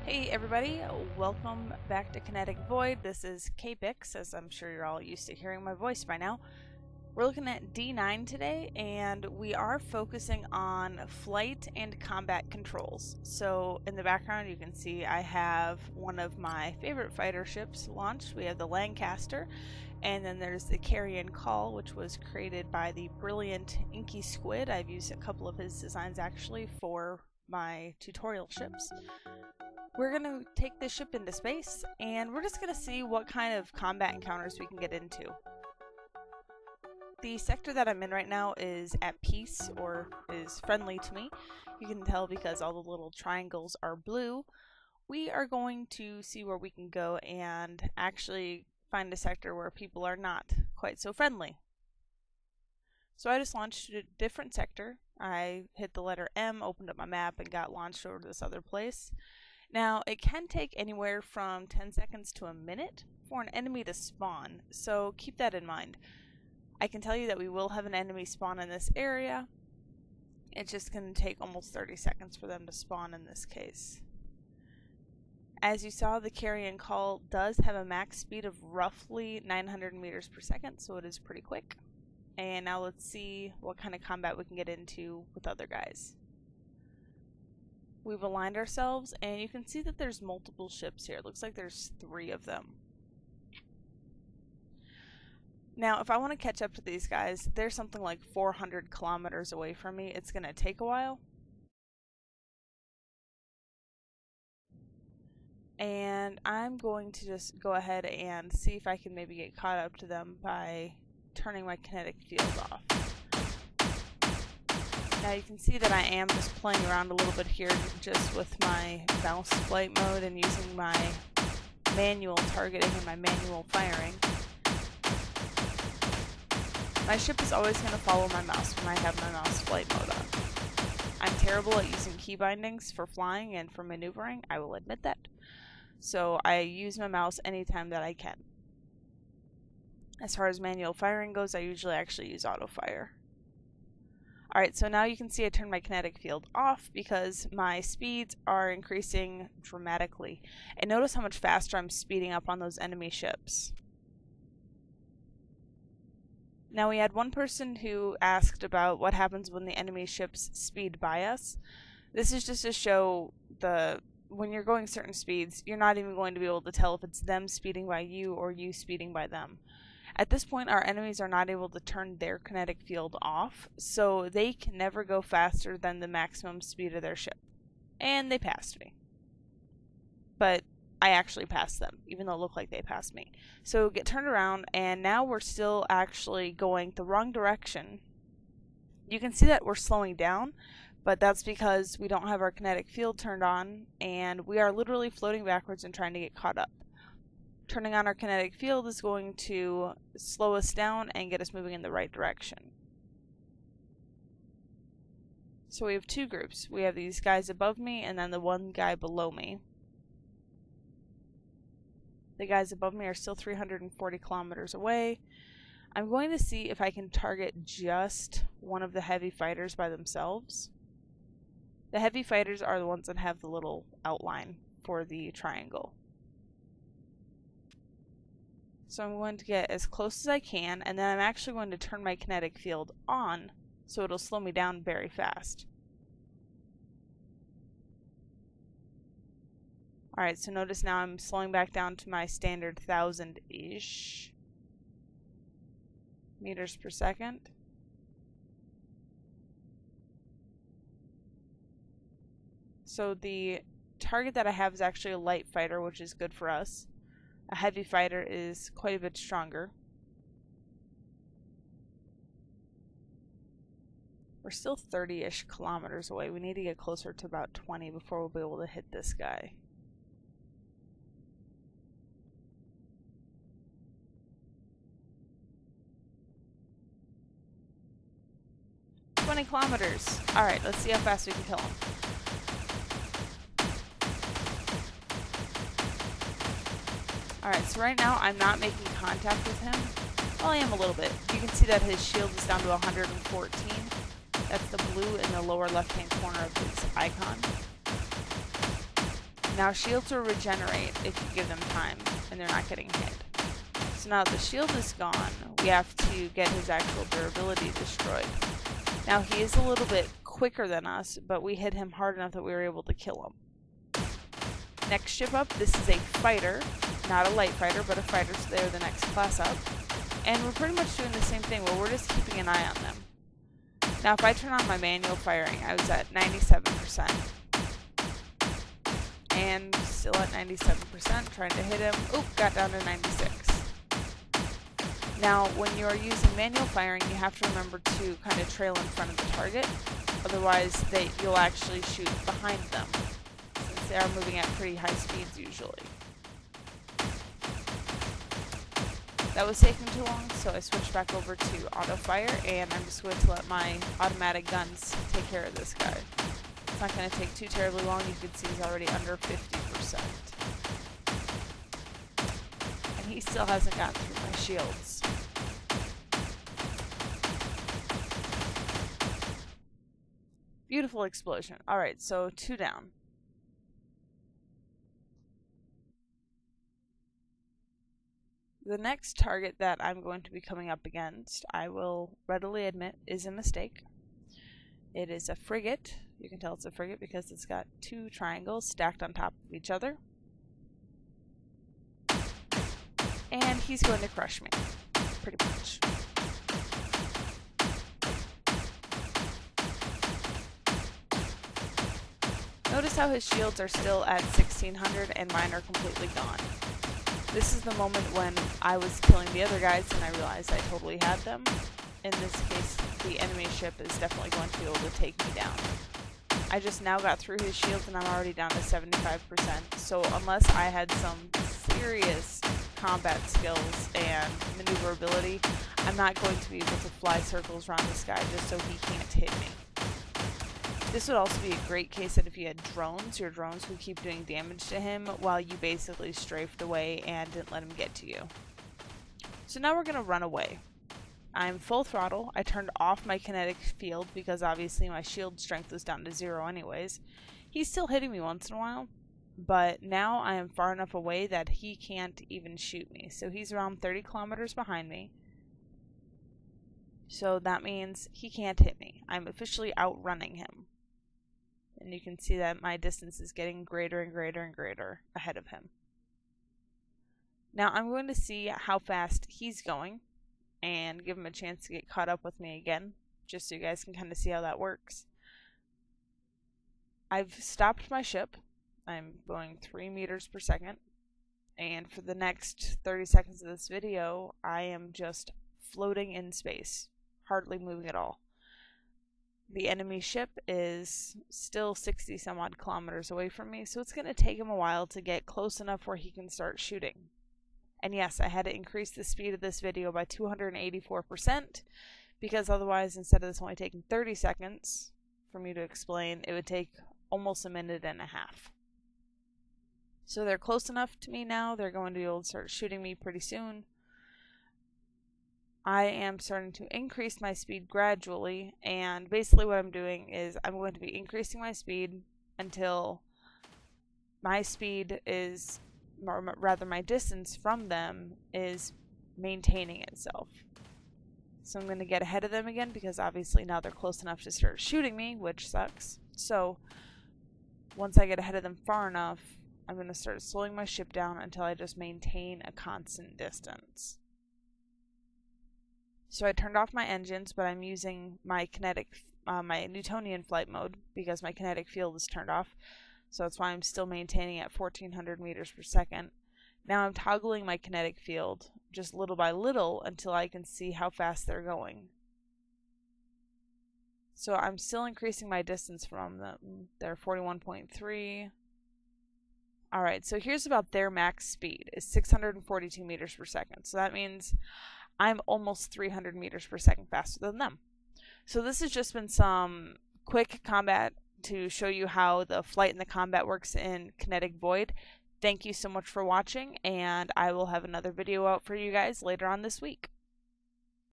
Hey everybody, welcome back to Kinetic Void. This is Kpix, as I'm sure you're all used to hearing my voice by now. We're looking at D9 today, and we are focusing on flight and combat controls. So in the background you can see I have one of my favorite fighter ships launched. We have the Lancaster, and then there's the Carrion Call, which was created by the brilliant Inky Squid. I've used a couple of his designs actually for my tutorial ships. We're going to take this ship into space, and we're just going to see what kind of combat encounters we can get into. The sector that I'm in right now is at peace, or is friendly to me. You can tell because all the little triangles are blue. We are going to see where we can go and actually find a sector where people are not quite so friendly. So I just launched to a different sector. I hit the letter M, opened up my map, and got launched over to this other place. Now, it can take anywhere from 10 seconds to a minute for an enemy to spawn, so keep that in mind. I can tell you that we will have an enemy spawn in this area. It's just going to take almost 30 seconds for them to spawn in this case. As you saw, the Carrion Call does have a max speed of roughly 900 meters per second, so it is pretty quick. And now let's see what kind of combat we can get into with other guys. We've aligned ourselves, and you can see that there's multiple ships here. It looks like there's 3 of them. Now, if I want to catch up to these guys, they're something like 400 kilometers away from me. It's going to take a while. And I'm going to just go ahead and see if I can maybe get caught up to them by turning my kinetic field off. Now you can see that I am just playing around a little bit here just with my mouse flight mode and using my manual targeting and my manual firing. My ship is always going to follow my mouse when I have my mouse flight mode on. I'm terrible at using key bindings for flying and for maneuvering, I will admit that. So I use my mouse anytime that I can. As far as manual firing goes, I usually actually use auto fire. Alright, so now you can see I turned my kinetic field off because my speeds are increasing dramatically. And notice how much faster I'm speeding up on those enemy ships. Now we had one person who asked about what happens when the enemy ships speed by us. This is just to show when you're going certain speeds, you're not even going to be able to tell if it's them speeding by you or you speeding by them. At this point, our enemies are not able to turn their kinetic field off, so they can never go faster than the maximum speed of their ship. And they passed me. But I actually passed them, even though it looked like they passed me. So get turned around, and now we're still actually going the wrong direction. You can see that we're slowing down, but that's because we don't have our kinetic field turned on, and we are literally floating backwards and trying to get caught up. Turning on our kinetic field is going to slow us down and get us moving in the right direction. So we have 2 groups. We have these guys above me and then the one guy below me. The guys above me are still 340 kilometers away. I'm going to see if I can target just one of the heavy fighters by themselves. The heavy fighters are the ones that have the little outline for the triangle. So I'm going to get as close as I can, and then I'm actually going to turn my kinetic field on so it'll slow me down very fast. Alright, so notice now I'm slowing back down to my standard 1,000-ish meters per second. So the target that I have is actually a light fighter, which is good for us. A heavy fighter is quite a bit stronger. We're still 30-ish kilometers away. We need to get closer to about 20 before we'll be able to hit this guy. Kilometers. Alright, let's see how fast we can kill him. Alright, so right now I'm not making contact with him. Well, I am a little bit. You can see that his shield is down to 114. That's the blue in the lower left-hand corner of his icon. Now shields will regenerate if you give them time and they're not getting hit. So now that the shield is gone, we have to get his actual durability destroyed. Now he is a little bit quicker than us, but we hit him hard enough that we were able to kill him. Next ship up, this is a fighter, not a light fighter, but a fighter, so they're the next class up. And we're pretty much doing the same thing where we're just keeping an eye on them. Now if I turn on my manual firing, I was at 97%. And still at 97%, trying to hit him. Oop, got down to 96. Now, when you're using manual firing, you have to remember to kind of trail in front of the target. Otherwise, you'll actually shoot behind them, since they are moving at pretty high speeds usually. That was taking too long, so I switched back over to auto fire, and I'm just going to let my automatic guns take care of this guy. It's not going to take too terribly long. You can see he's already under 50%. And he still hasn't gotten through my shields. Beautiful explosion. Alright, so 2 down. The next target that I'm going to be coming up against, I will readily admit, is a mistake. It is a frigate. You can tell it's a frigate because it's got 2 triangles stacked on top of each other. And he's going to crush me, pretty much. Notice how his shields are still at 1600 and mine are completely gone. This is the moment when I was killing the other guys and I realized I totally had them. In this case, the enemy ship is definitely going to be able to take me down. I just now got through his shields and I'm already down to 75%. So unless I had some serious combat skills and maneuverability, I'm not going to be able to fly circles around this guy just so he can't hit me. This would also be a great case that if you had drones, your drones would keep doing damage to him while you basically strafed away and didn't let him get to you. So now we're going to run away. I'm full throttle. I turned off my kinetic field because obviously my shield strength was down to 0 anyways. He's still hitting me once in a while, but now I am far enough away that he can't even shoot me. So he's around 30 kilometers behind me. So that means he can't hit me. I'm officially outrunning him. And you can see that my distance is getting greater and greater and greater ahead of him. Now I'm going to see how fast he's going and give him a chance to get caught up with me again, just so you guys can kind of see how that works. I've stopped my ship. I'm going 3 meters per second. And for the next 30 seconds of this video, I am just floating in space, hardly moving at all. The enemy ship is still 60 some odd kilometers away from me, so it's going to take him a while to get close enough where he can start shooting. And yes, I had to increase the speed of this video by 284%, because otherwise, instead of this only taking 30 seconds for me to explain, it would take almost 1.5 minutes. So they're close enough to me now, they're going to be able to start shooting me pretty soon. I am starting to increase my speed gradually, and basically what I'm doing is I'm going to be increasing my speed until my speed is, or rather my distance from them is maintaining itself. So I'm going to get ahead of them again because obviously now they're close enough to start shooting me, which sucks. So once I get ahead of them far enough, I'm going to start slowing my ship down until I just maintain a constant distance. So I turned off my engines, but I'm using my my Newtonian flight mode because my kinetic field is turned off. So that's why I'm still maintaining at 1400 meters per second. Now I'm toggling my kinetic field just little by little until I can see how fast they're going. So I'm still increasing my distance from them. They're 41.3. Alright, so here's about their max speed is 642 meters per second. So that means I'm almost 300 meters per second faster than them. So this has just been some quick combat to show you how the flight and the combat works in Kinetic Void. Thank you so much for watching, and I will have another video out for you guys later on this week.